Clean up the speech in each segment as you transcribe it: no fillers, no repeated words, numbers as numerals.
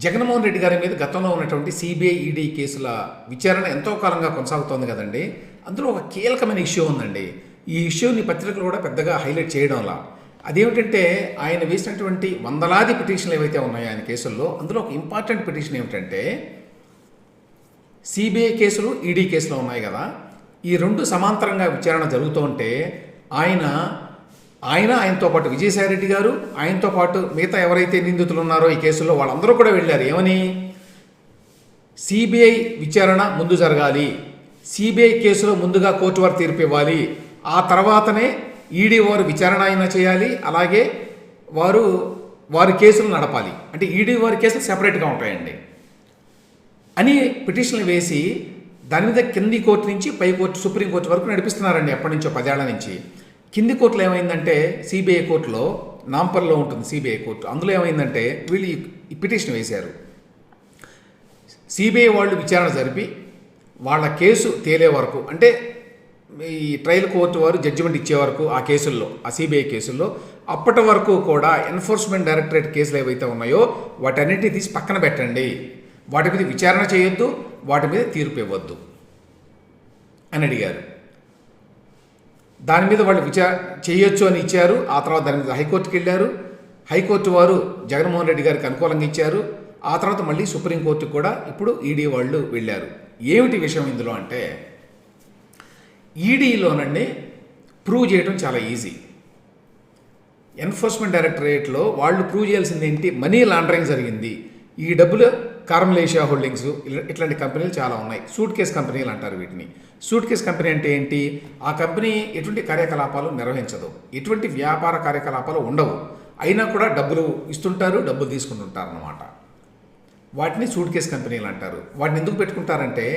జగన్మోహన్ రెడ్డి గారి మీద గతంలో ఉన్నటువంటి సిబిఐ ఈడీ కేసుల విచారణ ఎంతో కాలంగా కొనసాగుతోంది కదండి. అందులో ఒక కీలకమైన ఇష్యూ ఉందండి. ఈ ఇష్యూని పత్రికలు కూడా పెద్దగా హైలైట్ చేయడంలా. అదేమిటంటే ఆయన వేసినటువంటి వందలాది పిటిషన్లు ఏవైతే ఉన్నాయో ఆయన కేసుల్లో, అందులో ఒక ఇంపార్టెంట్ పిటిషన్ ఏమిటంటే సిబిఐ కేసులు ఈడీ కేసులు ఉన్నాయి కదా, ఈ రెండు సమాంతరంగా విచారణ జరుగుతూ ఉంటే ఆయనతో పాటు విజయసాయిరెడ్డి గారు, ఆయనతో పాటు మిగతా ఎవరైతే నిందితులు ఉన్నారో ఈ కేసుల్లో వాళ్ళందరూ కూడా వెళ్ళారు. ఏమని? సిబిఐ విచారణ ముందు జరగాలి, సిబిఐ కేసులో ముందుగా కోర్టు వారు తీర్పు ఇవ్వాలి, ఆ తర్వాతనే ఈడీ వారు విచారణ అయినా చేయాలి, అలాగే వారి కేసులు నడపాలి. అంటే ఈడీ వారి కేసులు సెపరేట్గా ఉంటాయండి అని పిటిషన్లు వేసి దాని మీద కింది కోర్టు నుంచి పై కోర్టు, సుప్రీంకోర్టు వరకు నడిపిస్తున్నారండి ఎప్పటి నుంచో 10 ఏళ్ల నుంచి. కింది కోర్టులో ఏమైందంటే సిబిఐ కోర్టులో, నాంపల్లిలో ఉంటుంది సిబిఐ కోర్టు, అందులో ఏమైందంటే వీళ్ళు ఈ పిటిషన్ వేశారు. సిబిఐ వాళ్ళు విచారణ జరిపి వాళ్ళ కేసు తేలే వరకు, అంటే ఈ ట్రయల్ కోర్టు వారు జడ్జిమెంట్ ఇచ్చే వరకు ఆ కేసుల్లో, ఆ సిబిఐ కేసుల్లో అప్పటి వరకు కూడా ఎన్ఫోర్స్మెంట్ డైరెక్టరేట్ కేసులు ఏవైతే ఉన్నాయో వాటన్నిటిని తీసి పక్కన పెట్టండి, వాటి మీద విచారణ చేయొద్దు, వాటి మీద తీర్పు ఇవ్వద్దు అని అడిగారు. దాని మీద వాళ్ళు చేయొచ్చు అని ఇచ్చారు. ఆ తర్వాత దాని మీద హైకోర్టుకి వెళ్ళారు. హైకోర్టు వారు జగన్మోహన్ రెడ్డి గారికి అనుకూలంగా ఇచ్చారు. ఆ తర్వాత మళ్ళీ సుప్రీంకోర్టుకు కూడా ఇప్పుడు ఈడీ వాళ్ళు వెళ్ళారు. ఏమిటి విషయం ఇందులో అంటే, ఈడీలోనండి ప్రూవ్ చేయడం చాలా ఈజీ. ఎన్ఫోర్స్మెంట్ డైరెక్టరేట్లో వాళ్ళు ప్రూవ్ చేయాల్సింది ఏంటి? మనీ లాండరింగ్ జరిగింది. ఈ డబ్బులు కార్మలేషియా హోల్డింగ్స్ ఇట్లాంటి కంపెనీలు చాలా ఉన్నాయి. సూట్ కేస్ కంపెనీలు అంటారు వీటిని. సూట్ కేస్ కంపెనీ అంటే ఏంటి? ఆ కంపెనీ ఎటువంటి కార్యకలాపాలు నిర్వహించదు, ఎటువంటి వ్యాపార కార్యకలాపాలు ఉండవు, అయినా కూడా డబ్బులు ఇస్తుంటారు, డబ్బులు తీసుకుంటుంటారు అన్నమాట. వాటిని సూట్ కేస్ కంపెనీలు అంటారు. వాటిని ఎందుకు పెట్టుకుంటారంటే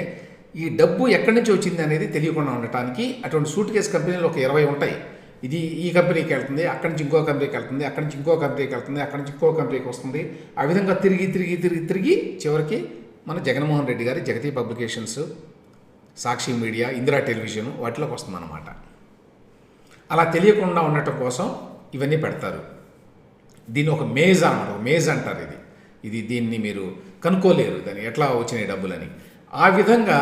ఈ డబ్బు ఎక్కడి నుంచి వచ్చింది అనేది తెలియకుండా ఉండటానికి. అటువంటి సూట్ కేస్ కంపెనీలు ఒక 20 ఉంటాయి. ఇది ఈ కంపెనీకి వెళ్తుంది, అక్కడి నుంచి ఇంకో కంపెనీకి వెళ్తుంది, అక్కడి నుంచి ఇంకో కంపెనీకి వెళ్తుంది, అక్కడి నుంచి ఇంకో కంపెనీకి వస్తుంది. ఆ విధంగా తిరిగి చివరికి మన జగన్మోహన్ రెడ్డి గారి జగతి పబ్లికేషన్స్, సాక్షి మీడియా, ఇందిరా టెలివిజన్ వాటిలోకి వస్తుందన్నమాట. అలా తెలియకుండా ఉండటం కోసం ఇవన్నీ పెడతారు. దీన్ని ఒక మేజ్ అన్నమాట, ఒక మేజ్ అంటారు. దీన్ని మీరు కనుక్కోలేరు దాన్ని ఎట్లా వచ్చినాయి డబ్బులని. ఆ విధంగా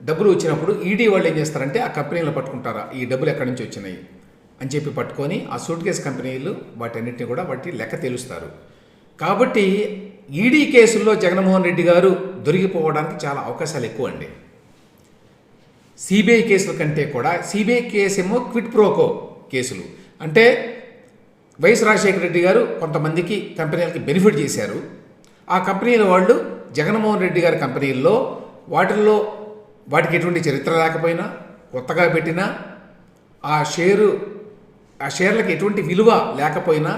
డబ్బులు వచ్చినప్పుడు ఈడీ వాళ్ళు ఏం చేస్తారంటే ఆ కంపెనీలు పట్టుకుంటారా, ఈ డబ్బులు ఎక్కడి నుంచి వచ్చినాయి అని చెప్పి పట్టుకొని ఆ సూట్ కేస్ కంపెనీలు వాటన్నిటిని కూడా వాటి లెక్క తెలుస్తారు. కాబట్టి ఈడీ కేసుల్లో జగన్మోహన్ రెడ్డి గారు దొరికిపోవడానికి చాలా అవకాశాలు ఎక్కువ అండి. సిబిఐ కేసుల కంటే కూడా సిబిఐ కేసు ఏమో క్విట్ ప్రోకో కేసులు. అంటే వైఎస్ రాజశేఖర రెడ్డి గారు కొంతమందికి కంపెనీలకి బెనిఫిట్ చేశారు. ఆ కంపెనీల వాళ్ళు జగన్మోహన్ రెడ్డి గారి కంపెనీల్లో వాటికి ఎటువంటి చరిత్ర లేకపోయినా, కొత్తగా పెట్టినా, ఆ షేర్లకు ఎటువంటి విలువ లేకపోయినా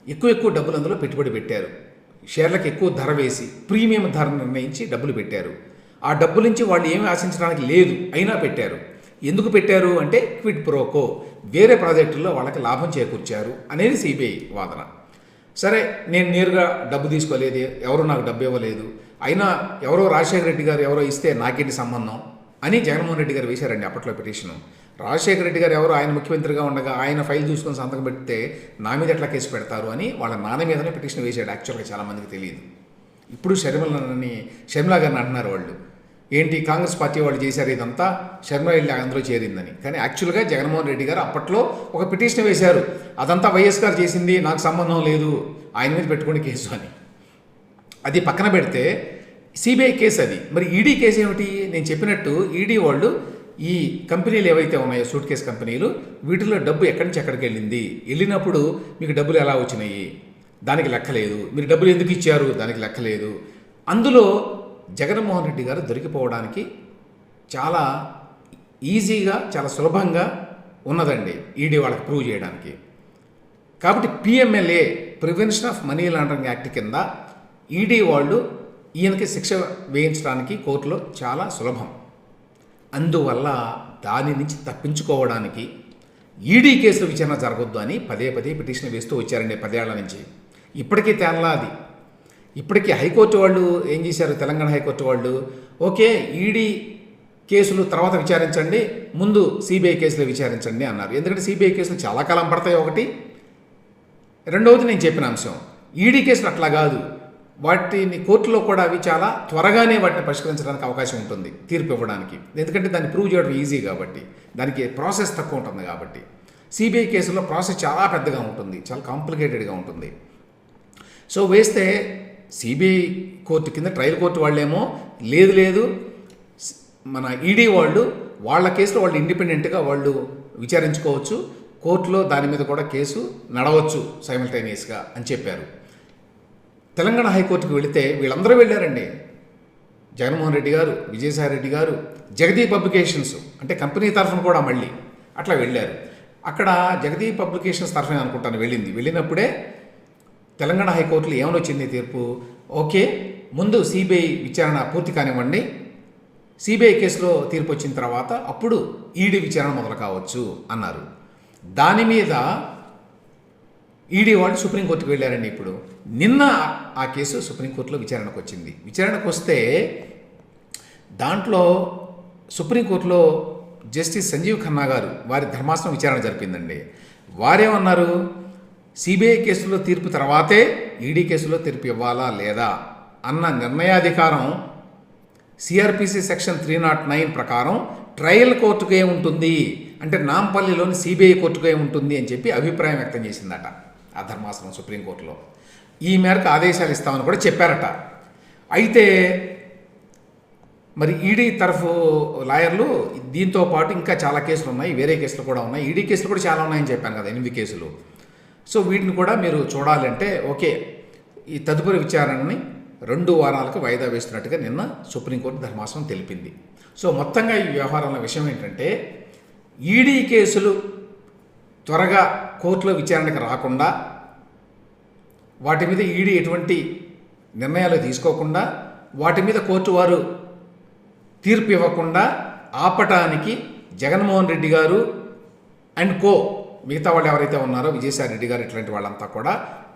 ఎక్కువ డబ్బులు అందులో పెట్టుబడి పెట్టారు. షేర్లకు ఎక్కువ ధర వేసి ప్రీమియం ధర నిర్ణయించి డబ్బులు పెట్టారు. ఆ డబ్బుల నుంచి వాళ్ళు ఏమీ ఆశించడానికి లేదు, అయినా పెట్టారు. ఎందుకు పెట్టారు అంటే క్విడ్ ప్రోకో, వేరే ప్రాజెక్టుల్లో వాళ్ళకి లాభం చేకూర్చారు అనేది సిబిఐ వాదన. సరే, నేను నేరుగా డబ్బు తీసుకోలేదు, ఎవరు నాకు డబ్బు ఇవ్వలేదు, అయినా ఎవరో రాజశేఖర రెడ్డి గారు ఎవరో ఇస్తే నాకేంటి సంబంధం అని జగన్మోహన్ రెడ్డి గారు వేశారండి అప్పట్లో పిటిషను. రాజశేఖర రెడ్డి గారు ఎవరో ఆయన ముఖ్యమంత్రిగా ఉండగా ఆయన ఫైల్ చూసుకొని సంతకం పెడితే నా మీద ఎట్లా కేసు పెడతారు అని వాళ్ళ నాన్న మీదనే పిటిషన్ వేశాడు. యాక్చువల్గా చాలామందికి తెలియదు. ఇప్పుడు షర్మిలా గారిని అంటున్నారు వాళ్ళు, ఏంటి కాంగ్రెస్ పార్టీ వాళ్ళు చేశారు ఇదంతా, షర్మిలా వెళ్ళి అందులో చేరిందని. కానీ యాక్చువల్గా జగన్మోహన్ రెడ్డి గారు అప్పట్లో ఒక పిటిషన్ వేశారు, అదంతా వైఎస్ గారు చేసింది, నాకు సంబంధం లేదు, ఆయన మీద పెట్టుకునే కేసు అని. అది పక్కన పెడితే సిబిఐ కేసు అది. మరి ఈడీ కేసు ఏమిటి? నేను చెప్పినట్టు ఈడీ వాళ్ళు ఈ కంపెనీలు ఏవైతే ఉన్నాయో సూట్ కేసు కంపెనీలు, వీటిలో డబ్బు ఎక్కడి నుంచి ఎక్కడికి వెళ్ళినప్పుడు మీకు డబ్బులు ఎలా వచ్చినాయి దానికి లెక్కలేదు, మీరు డబ్బులు ఎందుకు ఇచ్చారు దానికి లెక్కలేదు. అందులో జగన్మోహన్ రెడ్డి గారు దొరికిపోవడానికి చాలా ఈజీగా, చాలా సులభంగా ఉన్నదండి ఈడీ వాళ్ళకి ప్రూవ్ చేయడానికి. కాబట్టి PMLA, prevention of money laundering act కింద ఈడీ వాళ్ళు ఈయనకి శిక్ష వేయించడానికి కోర్టులో చాలా సులభం. అందువల్ల దాని నుంచి తప్పించుకోవడానికి ఈడీ కేసుల విచారణ జరగొద్దు అని పదే పిటిషన్ వేస్తూ వచ్చారండి 10 ఏళ్ల నుంచి. ఇప్పటికీ తేలలా అది. ఇప్పటికీ హైకోర్టు వాళ్ళు ఏం చేశారు, తెలంగాణ హైకోర్టు వాళ్ళు, ఓకే ఈడీ కేసులు తర్వాత విచారించండి, ముందు సిబిఐ కేసులు విచారించండి అన్నారు. ఎందుకంటే సిబిఐ కేసులు చాలా కాలం పడతాయి ఒకటి. రెండవది నేను చెప్పిన అంశం, ఈడీ కేసులు అట్లా కాదు, వాటిని కోర్టులో కూడా అవి చాలా త్వరగానే వాటిని పరిష్కరించడానికి అవకాశం ఉంటుంది తీర్పు ఇవ్వడానికి. ఎందుకంటే దాన్ని ప్రూవ్ చేయడం ఈజీ కాబట్టి, దానికి ప్రాసెస్ తక్కువ ఉంటుంది కాబట్టి. సిబిఐ కేసులో ప్రాసెస్ చాలా పెద్దగా ఉంటుంది, చాలా కాంప్లికేటెడ్గా ఉంటుంది. సో వేస్తే సిబిఐ కోర్టు కింద ట్రయల్ కోర్టు వాళ్ళేమో లేదు మన ఈడీ వాళ్ళు వాళ్ళ కేసులో వాళ్ళు ఇండిపెండెంట్గా వాళ్ళు విచారించుకోవచ్చు, కోర్టులో దాని మీద కూడా కేసు నడవచ్చు సైమల్టేనియస్గా అని చెప్పారు. తెలంగాణ హైకోర్టుకు వెళితే వీళ్ళందరూ వెళ్ళారండి. జగన్మోహన్ రెడ్డి గారు, విజయసాయి రెడ్డి గారు, జగదీప్ పబ్లికేషన్స్ అంటే కంపెనీ తరఫున కూడా మళ్ళీ అట్లా వెళ్ళారు. అక్కడ జగదీప్ పబ్లికేషన్స్ తరఫున అనుకుంటాను వెళ్ళినప్పుడే తెలంగాణ హైకోర్టులో ఏమని వచ్చింది తీర్పు, ఓకే ముందు సిబిఐ విచారణ పూర్తి కానివ్వండి, సిబిఐ కేసులో తీర్పు వచ్చిన తర్వాత అప్పుడు ఈడీ విచారణ మొదలు కావచ్చు అన్నారు. దాని మీద ఈడీ వాళ్ళు సుప్రీంకోర్టుకు వెళ్ళారండి. ఇప్పుడు నిన్న ఆ కేసు సుప్రీంకోర్టులో విచారణకు వచ్చింది. విచారణకు వస్తే దాంట్లో సుప్రీంకోర్టులో జస్టిస్ సంజీవ్ ఖన్నా గారు వారి ధర్మాసనం విచారణ జరిపిందండి. వారేమన్నారు, సిబిఐ కేసులో తీర్పు తర్వాతే ఈడీ కేసులో తీర్పు ఇవ్వాలా లేదా అన్న నిర్ణయాధికారం సిఆర్పిసి సెక్షన్ 309 ప్రకారం ట్రయల్ కోర్టుకే ఉంటుంది, అంటే నాంపల్లిలోని సిబిఐ కోర్టుకే ఉంటుంది అని చెప్పి అభిప్రాయం వ్యక్తం చేసిందట ఆ ధర్మాసనం సుప్రీంకోర్టులో. ఈ మేరకు ఆదేశాలు ఇస్తామని కూడా చెప్పారట. అయితే మరి ఈడీ తరఫు లాయర్లు దీంతో పాటు ఇంకా చాలా కేసులు ఉన్నాయి, వేరే కేసులు కూడా ఉన్నాయి, ఈడీ కేసులు కూడా చాలా ఉన్నాయని చెప్పాను కదా, 8 కేసులు. సో వీటిని కూడా మీరు చూడాలంటే ఓకే ఈ తదుపరి విచారణని 2 వారాలకు వాయిదా వేస్తున్నట్టుగా నిన్న సుప్రీంకోర్టు ధర్మాసనం తెలిపింది. సో మొత్తంగా ఈ వ్యవహారంలో విషయం ఏంటంటే ఈడీ కేసులు త్వరగా కోర్టులో విచారణకు రాకుండా, వాటి మీద ఈడీ ఎటువంటి నిర్ణయాలు తీసుకోకుండా, వాటి మీద కోర్టు వారు తీర్పు ఇవ్వకుండా ఆపటానికి జగన్మోహన్ రెడ్డి గారు అండ్ కో మిగతా వాళ్ళు ఎవరైతే ఉన్నారో విజయసాయి రెడ్డి గారు ఇట్లాంటి వాళ్ళంతా కూడా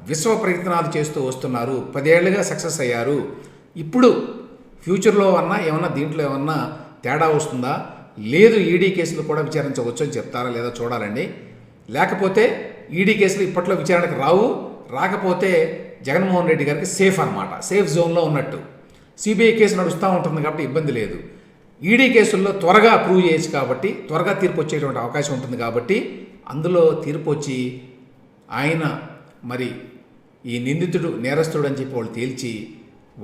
విశ్వ ప్రయత్నాలు చేస్తూ వస్తున్నారు. 10 ఏళ్లుగా సక్సెస్ అయ్యారు. ఇప్పుడు ఫ్యూచర్లో ఏమన్నా దీంట్లో ఏమన్నా తేడా వస్తుందా, లేదు ఈడీ కేసులు కూడా విచారించవచ్చు అని చెప్తారా లేదా చూడాలండి. లేకపోతే ఈడీ కేసులు ఇప్పట్లో విచారణకు రాకపోతే జగన్మోహన్ రెడ్డి గారికి సేఫ్ అన్నమాట, సేఫ్ జోన్లో ఉన్నట్టు. సిబిఐ కేసు నడుస్తూ ఉంటుంది కాబట్టి ఇబ్బంది లేదు. ఈడీ కేసుల్లో త్వరగా ప్రూవ్ చేయొచ్చు కాబట్టి, త్వరగా తీర్పు వచ్చేటువంటి అవకాశం ఉంటుంది కాబట్టి అందులో తీర్పు వచ్చి ఆయన మరి ఈ నిందితుడు నేరస్తుడు అని చెప్పి వాళ్ళు తేల్చి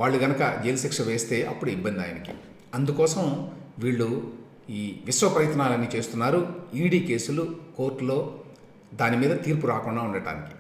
వాళ్ళు కనుక జైలు శిక్ష వేస్తే అప్పుడు ఇబ్బంది ఆయనకి. అందుకోసం వీళ్ళు ఈ విశ్వ ప్రయత్నాలన్నీ చేస్తున్నారు ఈడీ కేసులు కోర్టులో దాని మీద తీర్పు రాకుండా ఉండటానికి.